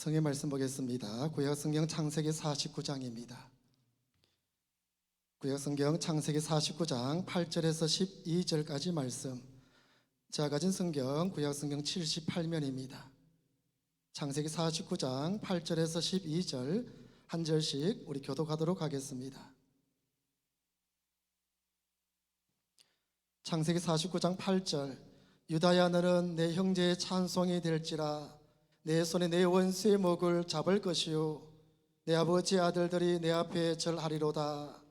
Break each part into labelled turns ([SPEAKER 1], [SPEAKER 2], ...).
[SPEAKER 1] 성의 말씀 보겠습니다. 구약성경 창세기 49장입니다. 구약성경 창세기 49장 8절에서 12절까지 말씀. 제가 가진 성경 구약성경 78면입니다. 창세기 49장 8절에서 12절 한 절씩 우리 교독하도록 하겠습니다. 창세기 49장 8절. 유다야, 너는 내 형제의 찬송이 될지라. 내 손에 내 원수의 목을 잡을 것이요 내 아버지의 아들들이 내 앞에 절하리로다.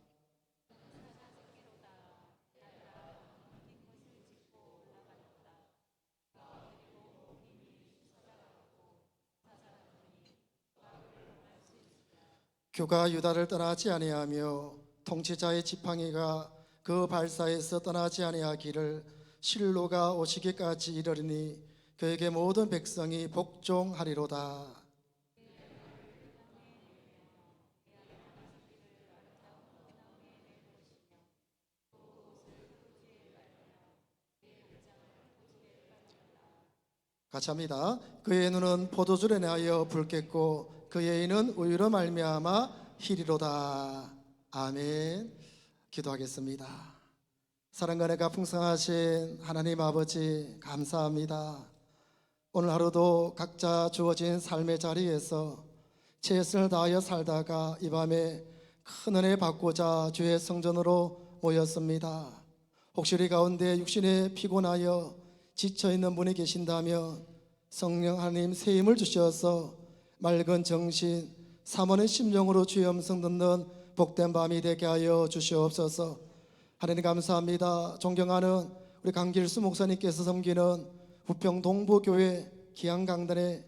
[SPEAKER 1] 규가 유다를 떠나지 아니하며 통치자의 지팡이가 그 발사에서 떠나지 아니하기를 실로가 오시기까지 이르리니 그에게 모든 백성이 복종하리로다. 같이 합니다. 그의 눈은 포도주에 내하여 붉겠고 그의 이는 우유로 말미암아 희리로다. 아멘. 기도하겠습니다. 사랑과 은혜가 풍성하신 하나님 아버지, 감사합니다. 오늘 하루도 각자 주어진 삶의 자리에서 최선을 다하여 살다가 이 밤에 큰 은혜 받고자 주의 성전으로 모였습니다. 혹시 우리 가운데 육신에 피곤하여 지쳐있는 분이 계신다면 성령 하나님 새 힘을 주셔서 맑은 정신, 사모는 심령으로 주의 음성 듣는 복된 밤이 되게 하여 주시옵소서. 하나님 감사합니다. 존경하는 우리 강길수 목사님께서 섬기는 부평 동부교회 기양강단에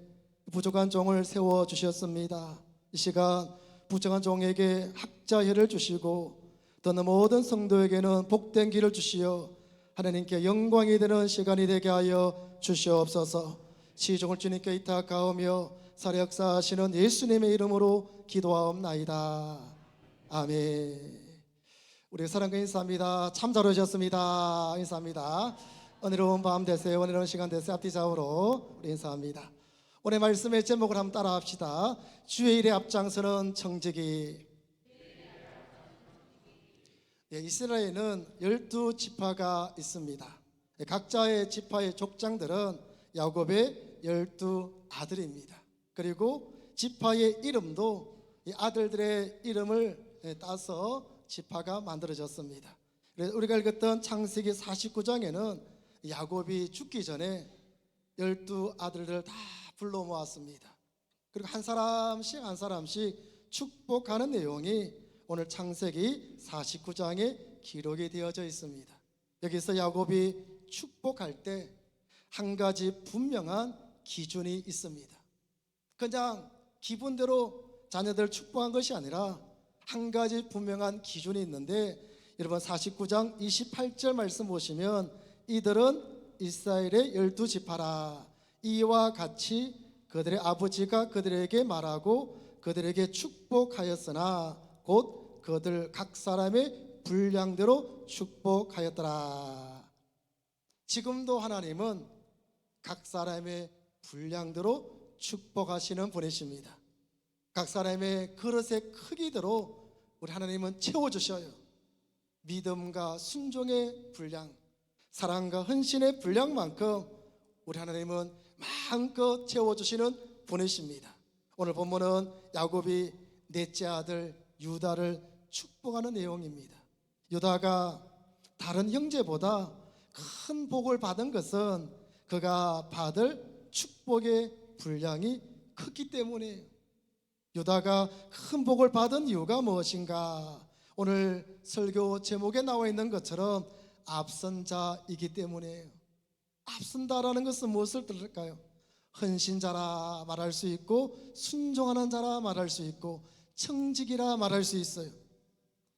[SPEAKER 1] 부족한 종을 세워주셨습니다. 이 시간 부족한 종에게 학자혈을 주시고 또 모든 성도에게는 복된 길을 주시어 하나님께 영광이 되는 시간이 되게 하여 주시옵소서. 시종을 주님께 의탁하오며 살해 역사하시는 예수님의 이름으로 기도하옵나이다. 아멘. 우리 사랑과 인사합니다. 참 잘 오셨습니다. 인사합니다. 은혜로운 밤 되세요. 은혜로운 시간 되세요. 앞뒤 좌우로 우리 인사합니다. 오늘 말씀의 제목을 한번 따라 합시다. 주의 일에 앞장서는 청지기. 이스라엘에는 12지파가 있습니다. 각자의 지파의 족장들은 야곱의 12아들입니다. 그리고 지파의 이름도 이 아들들의 이름을 따서 지파가 만들어졌습니다. 그래서 우리가 읽었던 창세기 49장에는 야곱이 죽기 전에 12아들들을 다 불러 모았습니다. 그리고 한 사람씩 한 사람씩 축복하는 내용이 오늘 창세기 49장에 기록이 되어져 있습니다. 여기서 야곱이 축복할 때 한 가지 분명한 기준이 있습니다. 그냥 기분대로 자녀들 축복한 것이 아니라 한 가지 분명한 기준이 있는데, 여러분 49장 28절 말씀 보시면 이들은 이스라엘의 12지파라. 이와 같이 그들의 아버지가 그들에게 말하고 그들에게 축복하였으나 곧 그들 각 사람의 분량대로 축복하였더라. 지금도 하나님은 각 사람의 분량대로 축복하시는 분이십니다. 각 사람의 그릇의 크기대로 우리 하나님은 채워주셔요. 믿음과 순종의 분량, 사랑과 헌신의 분량만큼 우리 하나님은 마음껏 채워주시는 분이십니다. 오늘 본문은 야곱이 넷째 아들 유다를 축복하는 내용입니다. 유다가 다른 형제보다 큰 복을 받은 것은 그가 받을 축복의 분량이 크기 때문이에요. 유다가 큰 복을 받은 이유가 무엇인가? 오늘 설교 제목에 나와 있는 것처럼 앞선 자이기 때문이에요. 앞선다라는 것은 무엇을 뜻할까요? 헌신자라 말할 수 있고 순종하는 자라 말할 수 있고 청직이라 말할 수 있어요.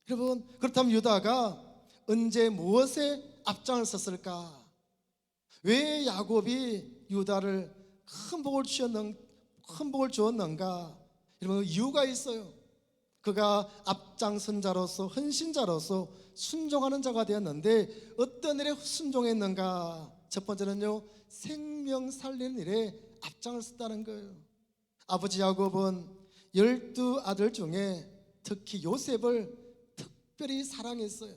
[SPEAKER 1] 여러분, 그렇다면 유다가 언제 무엇에 앞장을 섰을까? 왜 야곱이 유다를 큰 복을 주었는가? 여러분, 이유가 있어요. 그가 앞장선 자로서 헌신자로서 순종하는 자가 되었는데 어떤 일에 순종했는가? 첫 번째는요, 생명 살리는 일에 앞장을 섰다는 거예요. 아버지 야곱은 12아들 중에 특히 요셉을 특별히 사랑했어요.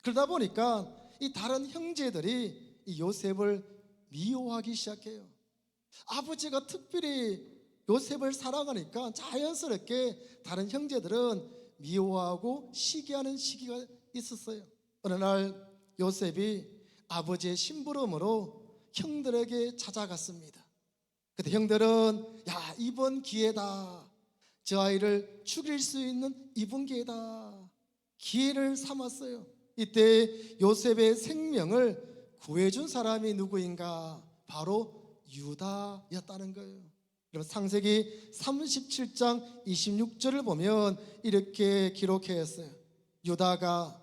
[SPEAKER 1] 그러다 보니까 이 다른 형제들이 이 요셉을 미워하기 시작해요. 아버지가 특별히 요셉을 사랑하니까 자연스럽게 다른 형제들은 미워하고 시기하는 시기가 있었어요. 어느 날 요셉이 아버지의 심부름으로 형들에게 찾아갔습니다. 그때 형들은 야, 이번 기회다, 저 아이를 죽일 수 있는 이번 기회다, 기회를 삼았어요. 이때 요셉의 생명을 구해준 사람이 누구인가? 바로 유다였다는 거예요. 여러분, 창세기 37장 26절을 보면 이렇게 기록했어요. 유다가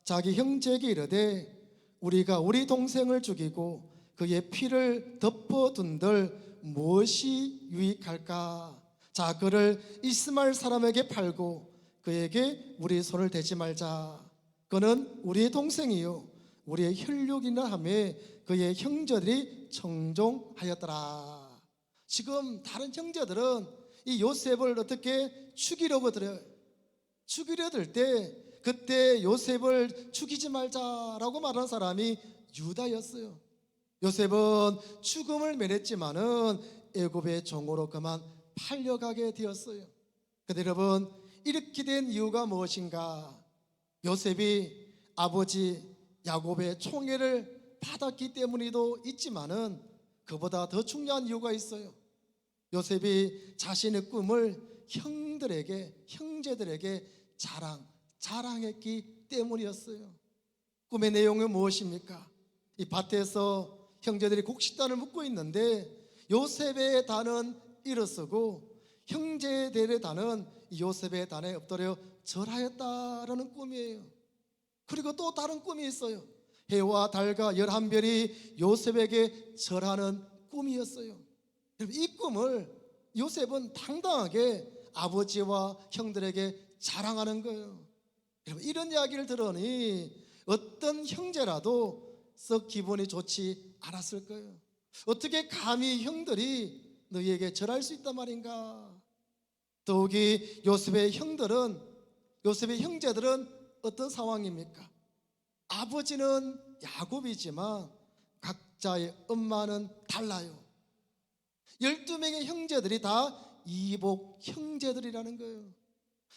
[SPEAKER 1] 자기 형제에게 이르되 우리가 우리 동생을 죽이고 그의 피를 덮어둔들 무엇이 유익할까? 자, 그를 이스마엘 사람에게 팔고 그에게 우리 손을 대지 말자. 그는 우리의 동생이요 우리의 혈육이나 하며 그의 형제들이 청종하였더라. 지금 다른 형제들은 이 요셉을 어떻게 죽이려고 들어요. 죽이려 들 때 그때 요셉을 죽이지 말자라고 말한 사람이 유다였어요. 요셉은 죽음을 면했지만은 애굽의 종으로 그만 팔려가게 되었어요. 근데 여러분, 이렇게 된 이유가 무엇인가? 요셉이 아버지 야곱의 총애를 받았기 때문이도 있지만은 그보다 더 중요한 이유가 있어요. 요셉이 자신의 꿈을 형제들에게 자랑했기 때문이었어요. 꿈의 내용은 무엇입니까? 이 밭에서 형제들이 곡식단을 묶고 있는데 요셉의 단은 일어서고 형제들의 단은 요셉의 단에 엎드려 절하였다라는 꿈이에요. 그리고 또 다른 꿈이 있어요. 해와 달과 11별이 요셉에게 절하는 꿈이었어요. 이 꿈을 요셉은 당당하게 아버지와 형들에게 자랑하는 거예요. 이런 이야기를 들으니 어떤 형제라도 썩 기분이 좋지 않았을 거예요. 어떻게 감히 형들이 너희에게 절할 수 있단 말인가? 더욱이 요셉의 형제들은 어떤 상황입니까? 아버지는 야곱이지만 각자의 엄마는 달라요. 12명의 형제들이 다 이복 형제들이라는 거예요.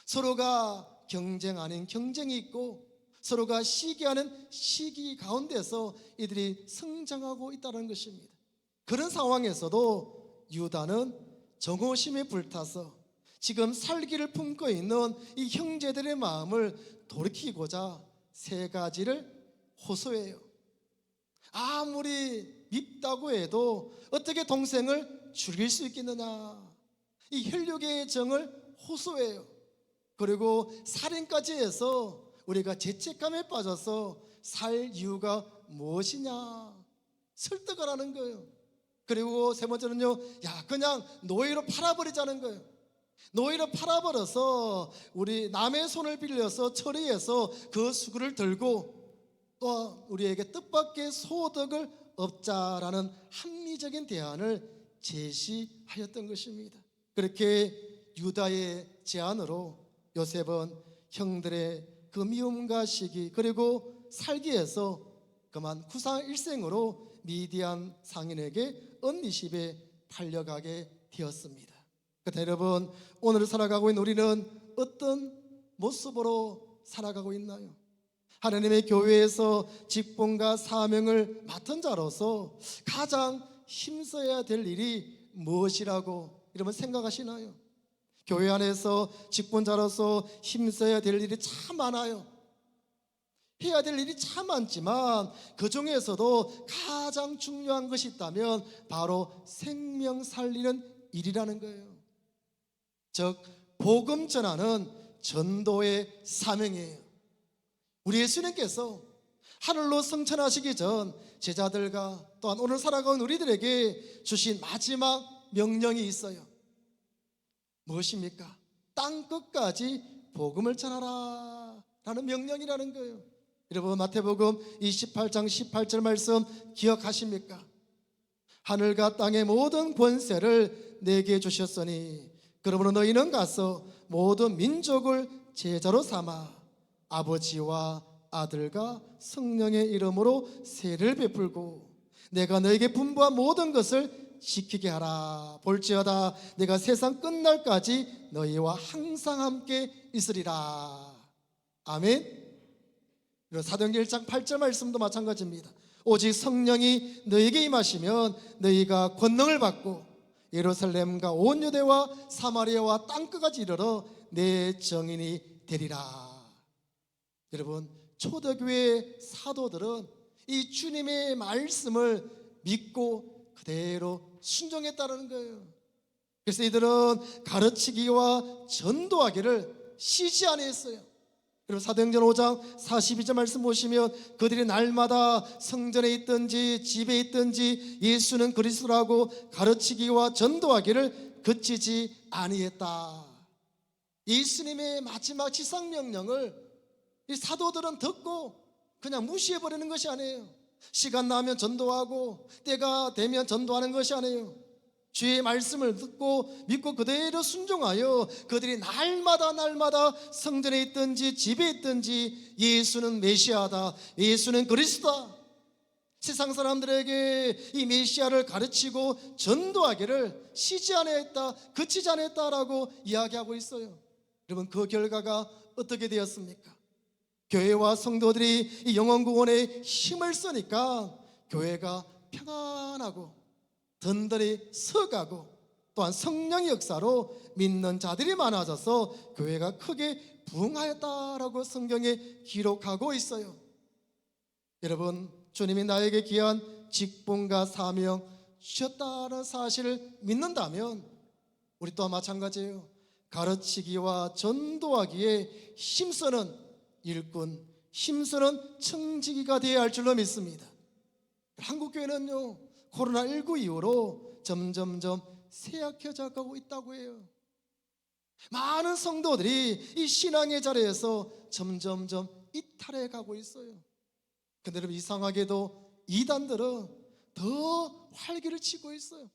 [SPEAKER 1] 서로가 경쟁 아닌 경쟁이 있고 서로가 시기하는 시기 가운데서 이들이 성장하고 있다는 것입니다. 그런 상황에서도 유다는 정오심에 불타서 지금 살기를 품고 있는 이 형제들의 마음을 돌이키고자 세 가지를 호소해요. 아무리 밉다고 해도 어떻게 동생을 죽일 수 있겠느냐, 이 혈육의 정을 호소해요. 그리고 살인까지 해서 우리가 죄책감에 빠져서 살 이유가 무엇이냐 설득을 하는 거예요. 그리고 세 번째는요, 야, 그냥 노예로 팔아버리자는 거예요. 노예로 팔아버려서 우리 남의 손을 빌려서 처리해서 그 수고를 들고 또 우리에게 뜻밖의 소득을 얻자라는 합리적인 대안을 제시하였던 것입니다. 그렇게 유다의 제안으로 요셉은 형들의 그 미움과 시기 그리고 살기 위해서 그만 구상 일생으로 미디안 상인에게 언니십에 팔려가게 되었습니다. 그런데 여러분, 오늘 살아가고 있는 우리는 어떤 모습으로 살아가고 있나요? 하나님의 교회에서 직분과 사명을 맡은 자로서 가장 힘써야 될 일이 무엇이라고 여러분 생각하시나요? 교회 안에서 직분자로서 힘써야 될 일이 참 많아요. 해야 될 일이 참 많지만 그 중에서도 가장 중요한 것이 있다면 바로 생명 살리는 일이라는 거예요. 즉 복음 전하는 전도의 사명이에요. 우리 예수님께서 하늘로 승천하시기 전 제자들과 또한 오늘 살아가는 우리들에게 주신 마지막 명령이 있어요. 무엇입니까? 땅 끝까지 복음을 전하라 라는 명령이라는 거예요. 여러분, 마태복음 28장 18절 말씀 기억하십니까? 하늘과 땅의 모든 권세를 내게 주셨으니 그러므로 너희는 가서 모든 민족을 제자로 삼아 아버지와 아들과 성령의 이름으로 세례를 베풀고 내가 너에게 분부한 모든 것을 지키게 하라. 볼지어다 내가 세상 끝날까지 너희와 항상 함께 있으리라. 아멘. 사도행전 1장 8절 말씀도 마찬가지입니다. 오직 성령이 너희에게 임하시면 너희가 권능을 받고 예루살렘과 온 유대와 사마리아와 땅끝까지 이르러 내 증인이 되리라. 여러분, 초대교회 사도들은 이 주님의 말씀을 믿고 그대로 순종했다는 거예요. 그래서 이들은 가르치기와 전도하기를 쉬지 아니했어요. 그리고 사도행전 5장 42절 말씀 보시면 그들이 날마다 성전에 있든지 집에 있든지 예수는 그리스도라고 가르치기와 전도하기를 그치지 아니했다. 예수님의 마지막 지상명령을 이 사도들은 듣고 그냥 무시해버리는 것이 아니에요. 시간 나면 전도하고 때가 되면 전도하는 것이 아니에요. 주의 말씀을 듣고 믿고 그대로 순종하여 그들이 날마다 성전에 있든지 집에 있든지 예수는 메시아다, 예수는 그리스도다, 세상 사람들에게 이 메시아를 가르치고 전도하기를 쉬지 않았다, 그치지 않았다라고 이야기하고 있어요. 여러분, 그 결과가 어떻게 되었습니까? 교회와 성도들이 이 영혼구원에 힘을 쓰니까 교회가 평안하고 든든히 서가고 또한 성령의 역사로 믿는 자들이 많아져서 교회가 크게 부흥하였다라고 성경에 기록하고 있어요. 여러분, 주님이 나에게 귀한 직분과 사명 주셨다는 사실을 믿는다면 우리 또한 마찬가지예요. 가르치기와 전도하기에 힘쓰는 일꾼, 힘쓰는 청지기가 되어야 할 줄로 믿습니다. 한국교회는요, 코로나19 이후로 점점점 쇠약해져 가고 있다고 해요. 많은 성도들이 이 신앙의 자리에서 점점점 이탈해 가고 있어요. 근데 여러분, 이상하게도 이단들은 더 활기를 치고 있어요.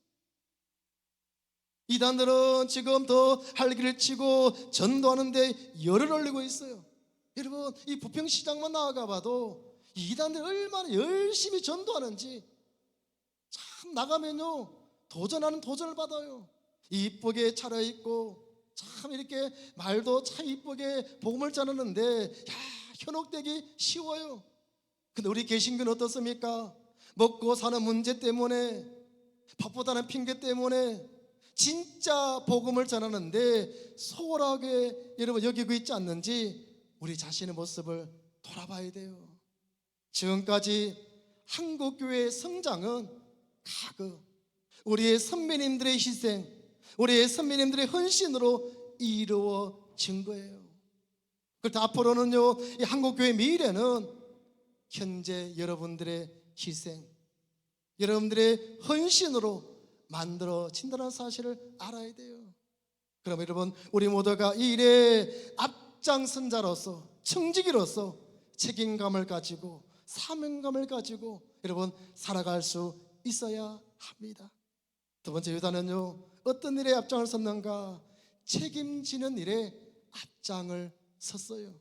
[SPEAKER 1] 이단들은 지금 더 활기를 치고 전도하는데 열을 올리고 있어요. 여러분, 이 부평시장만 나아가 봐도 이단들이 얼마나 열심히 전도하는지 참 나가면요 도전하는 도전을 받아요. 이쁘게 차려입고 참 이렇게 말도 참 이쁘게 복음을 전하는데 현혹되기 쉬워요. 근데 우리 개신교는 어떻습니까? 먹고 사는 문제 때문에, 바쁘다는 핑계 때문에 진짜 복음을 전하는데 소홀하게 여러분 여기고 있지 않는지 우리 자신의 모습을 돌아봐야 돼요. 지금까지 한국교회의 성장은 다 우리의 선배님들의 희생, 우리의 선배님들의 헌신으로 이루어진 거예요. 그런데 앞으로는요, 이 한국교회 미래는 현재 여러분들의 희생, 여러분들의 헌신으로 만들어진다는 사실을 알아야 돼요. 그럼 여러분, 우리 모두가 이 일에 앞장선 자로서, 청지기로서 책임감을 가지고 사명감을 가지고 여러분 살아갈 수 있어야 합니다. 두 번째 유다는요, 어떤 일에 앞장을 섰는가? 책임지는 일에 앞장을 섰어요.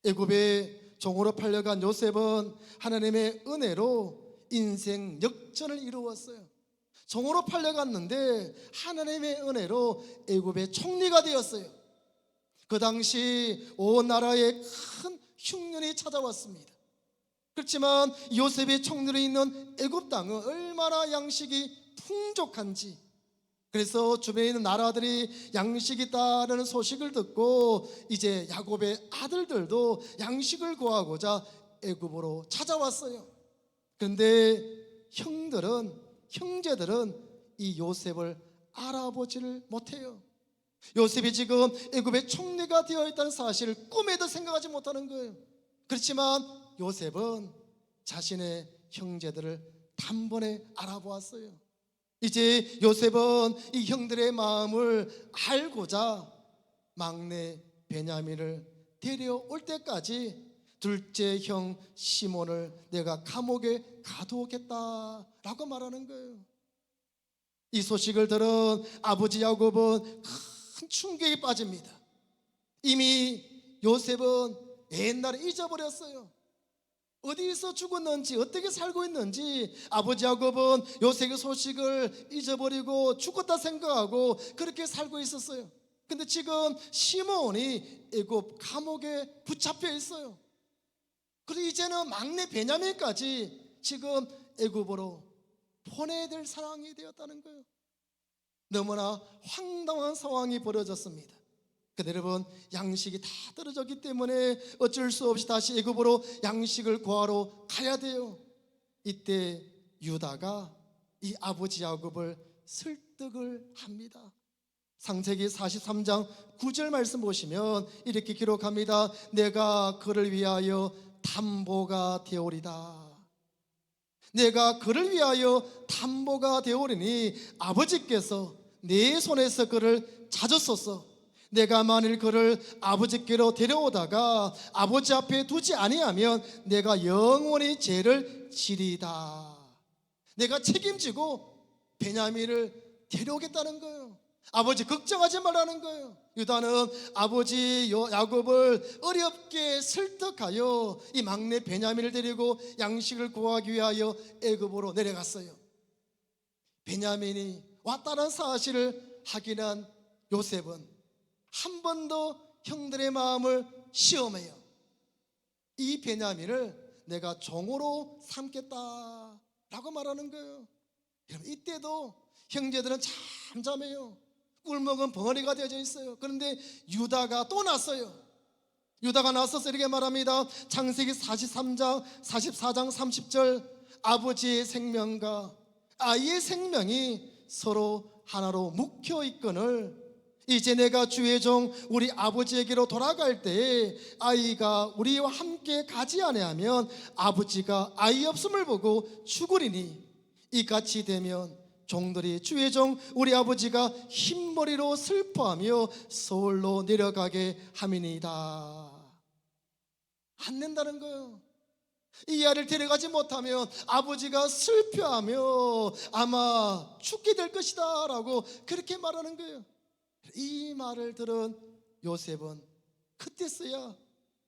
[SPEAKER 1] 애굽에 종으로 팔려간 요셉은 하나님의 은혜로 인생 역전을 이루었어요. 종으로 팔려갔는데 하나님의 은혜로 애굽의 총리가 되었어요. 그 당시 온 나라에 큰 흉년이 찾아왔습니다. 그렇지만 요셉의 총리로 있는 애굽 땅은 얼마나 양식이 풍족한지, 그래서 주변에 있는 나라들이 양식이 있다는 소식을 듣고 이제 야곱의 아들들도 양식을 구하고자 애굽으로 찾아왔어요. 그런데 형제들은 이 요셉을 알아보지를 못해요. 요셉이 지금 애굽의 총리가 되어 있다는 사실을 꿈에도 생각하지 못하는 거예요. 그렇지만 요셉은 자신의 형제들을 단번에 알아보았어요. 이제 요셉은 이 형들의 마음을 알고자 막내 베냐민을 데려올 때까지 둘째 형 시몬을 내가 감옥에 가두었겠다라고 말하는 거예요. 이 소식을 들은 아버지 야곱은 큰 충격에 빠집니다. 이미 요셉은 옛날에 잊어버렸어요. 어디서 죽었는지, 어떻게 살고 있는지 아버지 야곱은 요셉의 소식을 잊어버리고 죽었다 생각하고 그렇게 살고 있었어요. 근데 지금 시므온이 애굽 감옥에 붙잡혀 있어요. 그리고 이제는 막내 베냐민까지 지금 애굽으로 보내야 될 상황이 되었다는 거예요. 너무나 황당한 상황이 벌어졌습니다. 근데 여러분, 양식이 다 떨어졌기 때문에 어쩔 수 없이 다시 애굽으로 양식을 구하러 가야 돼요. 이때 유다가 이 아버지 야곱을 설득을 합니다. 창세기 43장 9절 말씀 보시면 이렇게 기록합니다. 내가 그를 위하여 담보가 되오리다. 내가 그를 위하여 담보가 되오리니 아버지께서 내 손에서 그를 찾으소서. 내가 만일 그를 아버지께로 데려오다가 아버지 앞에 두지 아니하면 내가 영원히 죄를 지리다. 내가 책임지고 베냐민을 데려오겠다는 거예요. 아버지 걱정하지 말라는 거예요. 유다는 아버지 야곱을 어렵게 설득하여 이 막내 베냐민을 데리고 양식을 구하기 위하여 애굽으로 내려갔어요. 베냐민이 왔다는 사실을 확인한 요셉은 한 번 더 형들의 마음을 시험해요. 이 베냐민을 내가 종으로 삼겠다라고 말하는 거예요. 여러분, 이때도 형제들은 잠잠해요. 꿀먹은 벙어리가 되어져 있어요. 그런데 유다가 또 났어요. 유다가 나서서 이렇게 말합니다. 창세기 43장 44장 30절 아버지의 생명과 아이의 생명이 서로 하나로 묵혀 있거늘 이제 내가 주의 종 우리 아버지에게로 돌아갈 때에 아이가 우리와 함께 가지 아니하면 아버지가 아이 없음을 보고 죽으리니 이같이 되면 종들이 주의 종 우리 아버지가 흰머리로 슬퍼하며 서울로 내려가게 함이니이다. 안 된다는 거예요. 이 아이를 데려가지 못하면 아버지가 슬퍼하며 아마 죽게 될 것이다 라고 그렇게 말하는 거예요. 이 말을 들은 요셉은 그때서야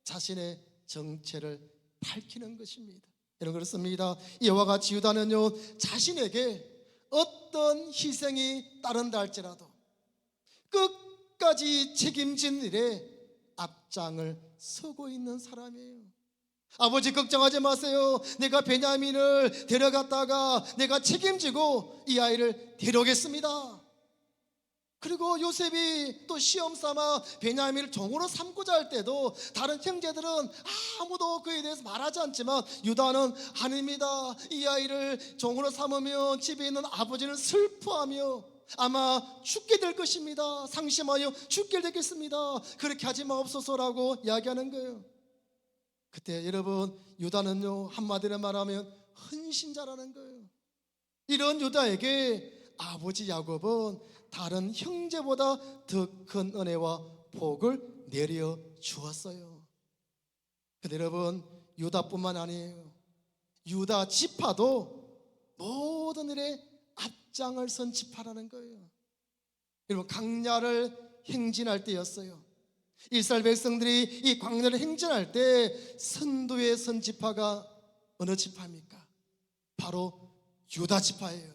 [SPEAKER 1] 자신의 정체를 밝히는 것입니다. 여러분, 그렇습니다. 이와 같이 유다는요, 자신에게 어떤 희생이 따른다 할지라도 끝까지 책임진 일에 앞장을 서고 있는 사람이에요. 아버지 걱정하지 마세요. 내가 베냐민을 데려갔다가 내가 책임지고 이 아이를 데려오겠습니다. 그리고 요셉이 또 시험 삼아 베냐민을 종으로 삼고자 할 때도 다른 형제들은 아무도 그에 대해서 말하지 않지만 유다는 아닙니다. 이 아이를 종으로 삼으면 집에 있는 아버지는 슬퍼하며 아마 죽게 될 것입니다. 상심하여 죽게 되겠습니다. 그렇게 하지 마옵소서라고 이야기하는 거예요. 그때 여러분, 유다는요, 한마디로 말하면 헌신자라는 거예요. 이런 유다에게 아버지 야곱은 다른 형제보다 더 큰 은혜와 복을 내려 주었어요. 근데 여러분, 유다뿐만 아니에요. 유다 지파도 모든 일에 앞장을 선 지파라는 거예요. 여러분, 광야를 행진할 때였어요. 이스라엘 백성들이 이 광야를 행진할 때 선두에 선 지파가 어느 지파입니까? 바로 유다 지파예요.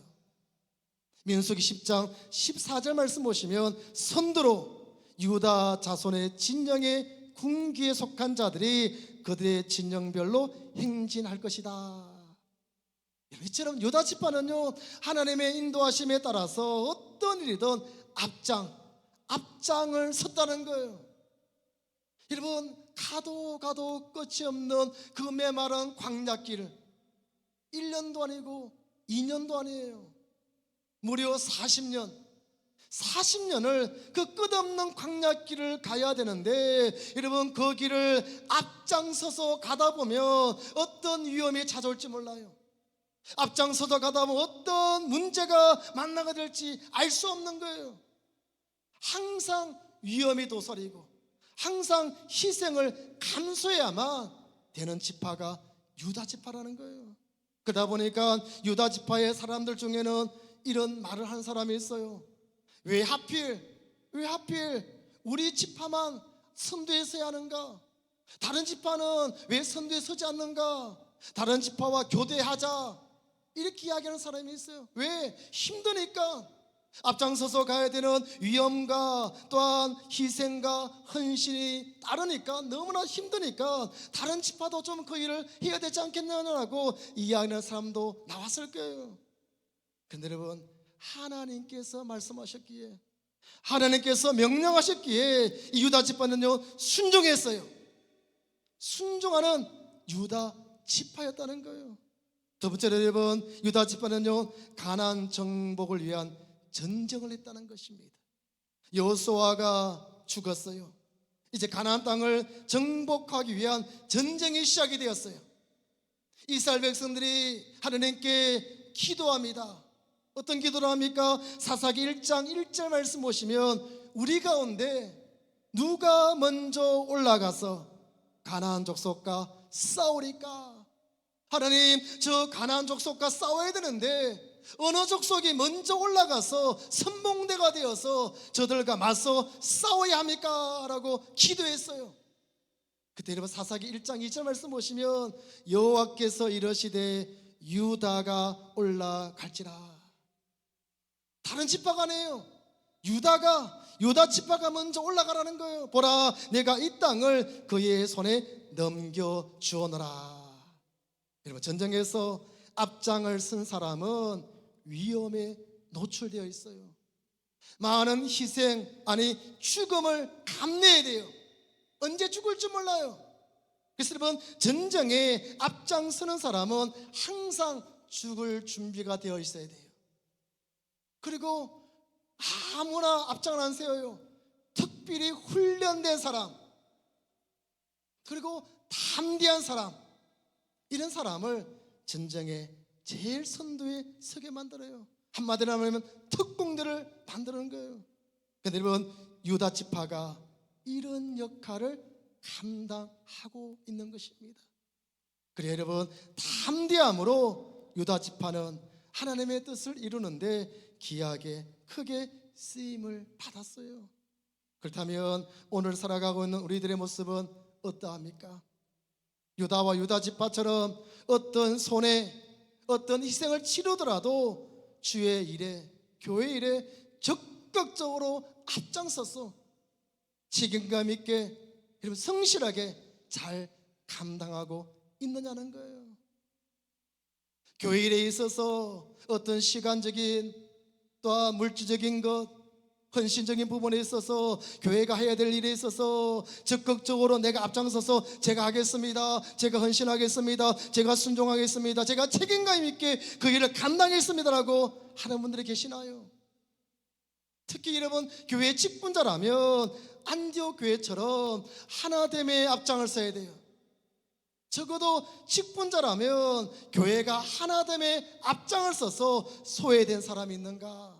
[SPEAKER 1] 민수기 10장 14절 말씀 보시면 선두로 유다 자손의 진영의 군기에 속한 자들이 그들의 진영별로 행진할 것이다. 이처럼 유다 지파는요, 하나님의 인도하심에 따라서 어떤 일이든 앞장을 섰다는 거예요. 여러분, 가도 끝이 없는 그 메마른 광야길을 1년도 아니고 2년도 아니에요. 무려 40년을 그 끝없는 광야길을 가야 되는데 여러분, 그 길을 앞장서서 가다 보면 어떤 위험이 찾아올지 몰라요. 앞장서서 가다 보면 어떤 문제가 만나게 될지 알 수 없는 거예요. 항상 위험이 도사리고 항상 희생을 감수해야만 되는 지파가 유다 지파라는 거예요. 그러다 보니까 유다 지파의 사람들 중에는 이런 말을 한 사람이 있어요. 왜 하필 우리 지파만 선두에 서야 하는가? 다른 지파는 왜 선두에 서지 않는가? 다른 지파와 교대하자, 이렇게 이야기하는 사람이 있어요. 왜? 힘드니까. 앞장서서 가야 되는 위험과 또한 희생과 헌신이 따르니까, 너무나 힘드니까 다른 지파도 좀 그 일을 해야 되지 않겠느냐고 이야기하는 사람도 나왔을 거예요. 근데 여러분, 하나님께서 말씀하셨기에, 하나님께서 명령하셨기에 이 유다 지파는요 순종했어요. 순종하는 유다 지파였다는 거예요. 두 번째로 여러분, 유다 지파는요 가나안 정복을 위한 전쟁을 했다는 것입니다. 여호수아가 죽었어요. 이제 가나안 땅을 정복하기 위한 전쟁이 시작이 되었어요. 이스라엘 백성들이 하나님께 기도합니다. 어떤 기도를 합니까? 사사기 1장 1절 말씀 보시면, 우리 가운데 누가 먼저 올라가서 가나안 족속과 싸우리까? 하나님, 저 가나안 족속과 싸워야 되는데 어느 족속이 먼저 올라가서 선봉대가 되어서 저들과 맞서 싸워야 합니까? 라고 기도했어요. 그때 여러분 사사기 1장 2절 말씀 보시면, 여호와께서 이르시되 유다가 올라갈지라. 다른 지파가 아니에요. 유다 지파가 먼저 올라가라는 거예요. 보라, 내가 이 땅을 그의 손에 넘겨주오노라. 여러분, 전쟁에서 앞장을 쓴 사람은 위험에 노출되어 있어요. 많은 희생, 아니 죽음을 감내해야 돼요. 언제 죽을지 몰라요. 그래서 여러분, 전쟁에 앞장서는 사람은 항상 죽을 준비가 되어 있어야 돼요. 그리고 아무나 앞장을 안 세워요. 특별히 훈련된 사람, 그리고 담대한 사람, 이런 사람을 전쟁의 제일 선두에 서게 만들어요. 한마디로 하면 특공대를 만드는 거예요. 그런데 여러분, 유다 지파가 이런 역할을 감당하고 있는 것입니다. 그래요 여러분, 담대함으로 유다 지파는 하나님의 뜻을 이루는데 귀하게 크게 쓰임을 받았어요. 그렇다면 오늘 살아가고 있는 우리들의 모습은 어떠합니까? 유다와 유다 지파처럼 어떤 손해, 어떤 희생을 치르더라도 주의 일에, 교회 일에 적극적으로 앞장서서 책임감 있게, 여러분 성실하게 잘 감당하고 있느냐는 거예요. 교회 일에 있어서 어떤 시간적인 또한 물질적인 것, 헌신적인 부분에 있어서, 교회가 해야 될 일에 있어서 적극적으로 내가 앞장서서 제가 하겠습니다, 제가 헌신하겠습니다, 제가 순종하겠습니다, 제가 책임감 있게 그 일을 감당했습니다라고 하는 분들이 계시나요? 특히 여러분, 교회 직분자라면 안디옥 교회처럼 하나됨의 앞장을 서야 돼요. 적어도 직분자라면 교회가 하나됨의 앞장을 서서 소외된 사람이 있는가,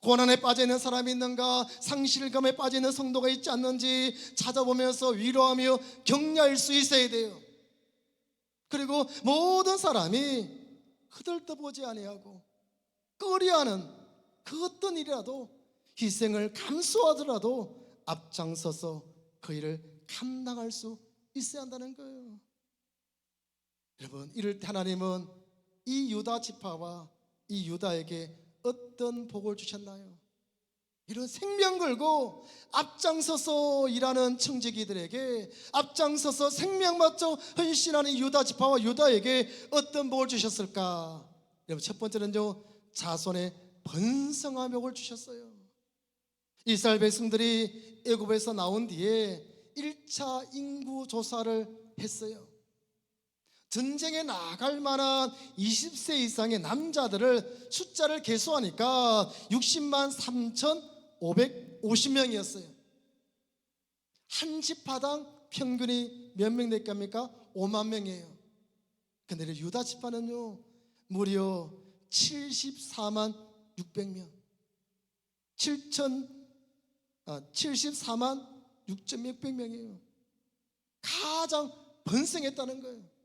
[SPEAKER 1] 고난에 빠져 있는 사람이 있는가, 상실감에 빠져 있는 성도가 있지 않는지 찾아보면서 위로하며 격려할 수 있어야 돼요. 그리고 모든 사람이 흐들떠보지 아니하고 꺼려하는 그 어떤 일이라도 희생을 감수하더라도 앞장서서 그 일을 감당할 수 있어야 한다는 거예요. 여러분, 이럴 때 하나님은 이 유다 지파와 이 유다에게 어떤 복을 주셨나요? 이런 생명 걸고 앞장서서 일하는 청지기들에게, 앞장서서 생명 바쳐 헌신하는 유다 지파와 유다에게 어떤 복을 주셨을까? 여러분, 첫 번째는요, 자손의 번성한 복을 주셨어요. 이스라엘 백성들이 애굽에서 나온 뒤에 1차 인구 조사를 했어요. 전쟁에 나갈 만한 20세 이상의 남자들을 숫자를 계수하니까 60만 3,550명이었어요. 한 지파당 평균이 몇 명 될겁니까? 5만 명이에요. 근데 유다 지파는요 무려 74만 600명, 74만 6,600명이에요. 가장 번성했다는 거예요.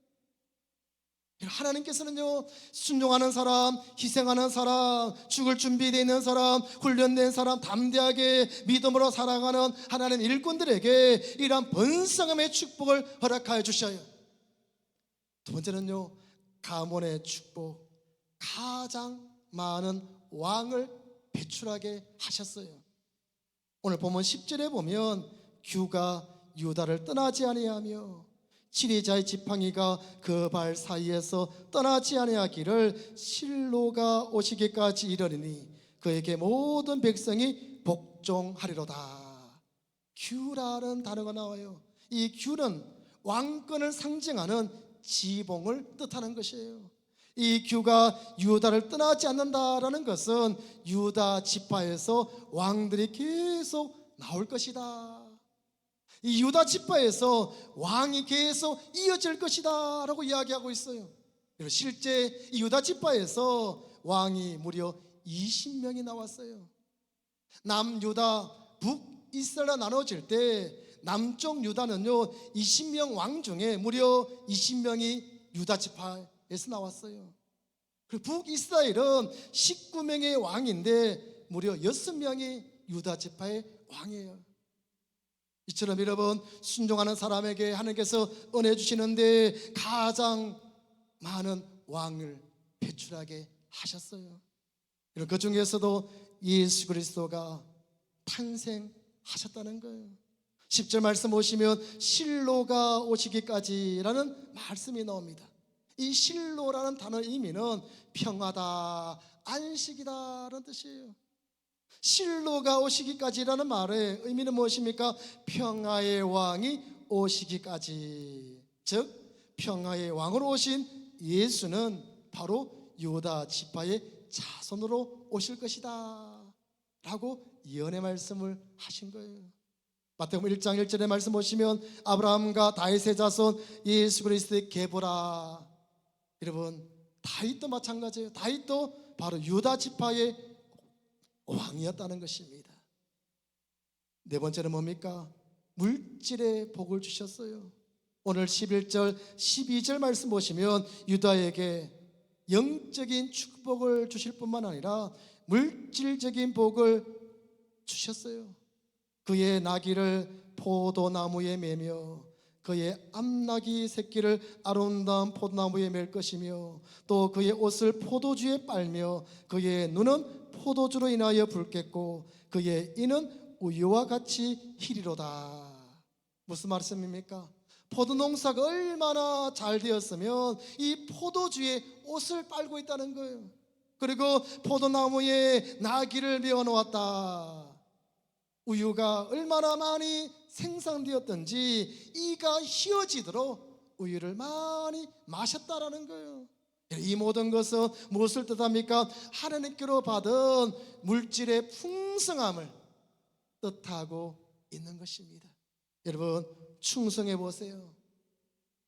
[SPEAKER 1] 하나님께서는요, 순종하는 사람, 희생하는 사람, 죽을 준비되어 있는 사람, 훈련된 사람, 담대하게 믿음으로 살아가는 하나님 일꾼들에게 이러한 번성함의 축복을 허락하여 주셔요. 두 번째는요, 가문의 축복, 가장 많은 왕을 배출하게 하셨어요. 오늘 본문 10절에 보면 규가 유다를 떠나지 아니하며 지리자의 지팡이가 그 발 사이에서 떠나지 아니하기를 실로가 오시기까지 이르리니 그에게 모든 백성이 복종하리로다. 규라는 단어가 나와요. 이 규는 왕권을 상징하는 지봉을 뜻하는 것이에요. 이 규가 유다를 떠나지 않는다라는 것은 유다 지파에서 왕들이 계속 나올 것이다. 이 유다 지파에서 왕이 계속 이어질 것이다 라고 이야기하고 있어요. 실제 이 유다 지파에서 왕이 무려 20명이 나왔어요. 남유다, 북이스라엘로 나눠질 때 남쪽 유다는요 20명 왕 중에 무려 20명이 유다 지파에서 나왔어요. 그리고 북이스라엘은 19명의 왕인데 무려 6명이 유다 지파의 왕이에요. 이처럼 여러분, 순종하는 사람에게 하나님께서 은혜 주시는데 가장 많은 왕을 배출하게 하셨어요. 그 중에서도 예수 그리스도가 탄생하셨다는 거예요. 10절 말씀 보시면 실로가 오시기까지라는 말씀이 나옵니다. 이 실로라는 단어의 의미는 평화다, 안식이다라는 뜻이에요. 실로가 오시기까지라는 말의 의미는 무엇입니까? 평화의 왕이 오시기까지. 즉 평화의 왕으로 오신 예수는 바로 유다 지파의 자손으로 오실 것이다 라고 예언의 말씀을 하신 거예요. 마태복음 1장 1절의 말씀 보시면 아브라함과 다윗의 자손 예수 그리스도의 계보라. 여러분, 다윗도 마찬가지예요. 다윗도 바로 유다 지파의 왕이었다는 것입니다. 네 번째는 뭡니까? 물질의 복을 주셨어요. 오늘 11절 12절 말씀 보시면 유다에게 영적인 축복을 주실 뿐만 아니라 물질적인 복을 주셨어요. 그의 나귀를 포도나무에 매며 그의 암나귀 새끼를 아름다운 포도나무에 맬 것이며 또 그의 옷을 포도주에 빨며 그의 눈은 포도주로 인하여 붉겠고 그의 이는 우유와 같이 희리로다. 무슨 말씀입니까? 포도농사가 얼마나 잘 되었으면 이 포도주에 옷을 빨고 있다는 거예요. 그리고 포도나무에 나귀를 메어놓았다. 우유가 얼마나 많이 생산되었던지 이가 휘어지도록 우유를 많이 마셨다라는 거예요. 이 모든 것은 무엇을 뜻합니까? 하나님께로 받은 물질의 풍성함을 뜻하고 있는 것입니다. 여러분, 충성해 보세요.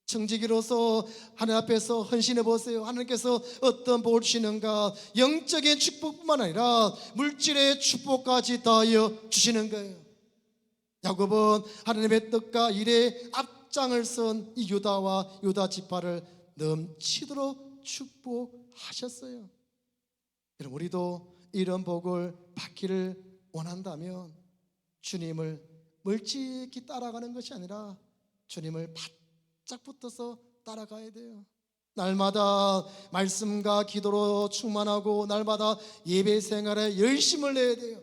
[SPEAKER 1] 청지기로서 하나님 앞에서 헌신해 보세요. 하나님께서 어떤 복을 주시는가? 영적인 축복뿐만 아니라 물질의 축복까지 더하여 주시는 거예요. 야곱은 하나님의 뜻과 일에 앞장을 선 이 유다와 유다 지파를 넘치도록 축복하셨어요. 여러분, 우리도 이런 복을 받기를 원한다면 주님을 멀찍이 따라가는 것이 아니라 주님을 바짝 붙어서 따라가야 돼요. 날마다 말씀과 기도로 충만하고 날마다 예배 생활에 열심을 내야 돼요.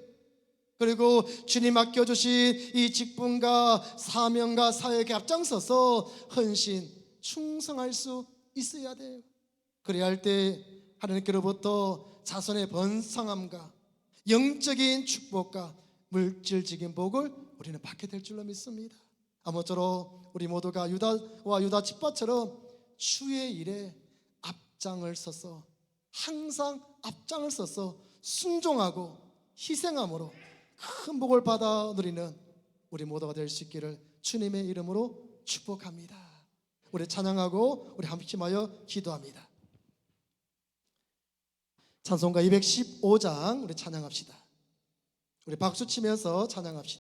[SPEAKER 1] 그리고 주님 맡겨주신 이 직분과 사명과 사역에 앞장서서 헌신, 충성할 수 있어야 돼요. 그래야 할 때 하나님께로부터 자손의 번성함과 영적인 축복과 물질적인 복을 우리는 받게 될 줄로 믿습니다. 아무쪼록 우리 모두가 유다와 유다 지파처럼 주의 일에 앞장을 서서 항상 앞장을 서서 순종하고 희생함으로 큰 복을 받아 누리는 우리 모두가 될 수 있기를 주님의 이름으로 축복합니다. 우리 찬양하고 우리 함께하여 기도합니다. 찬송가 215장 우리 찬양합시다. 우리 박수 치면서 찬양합시다.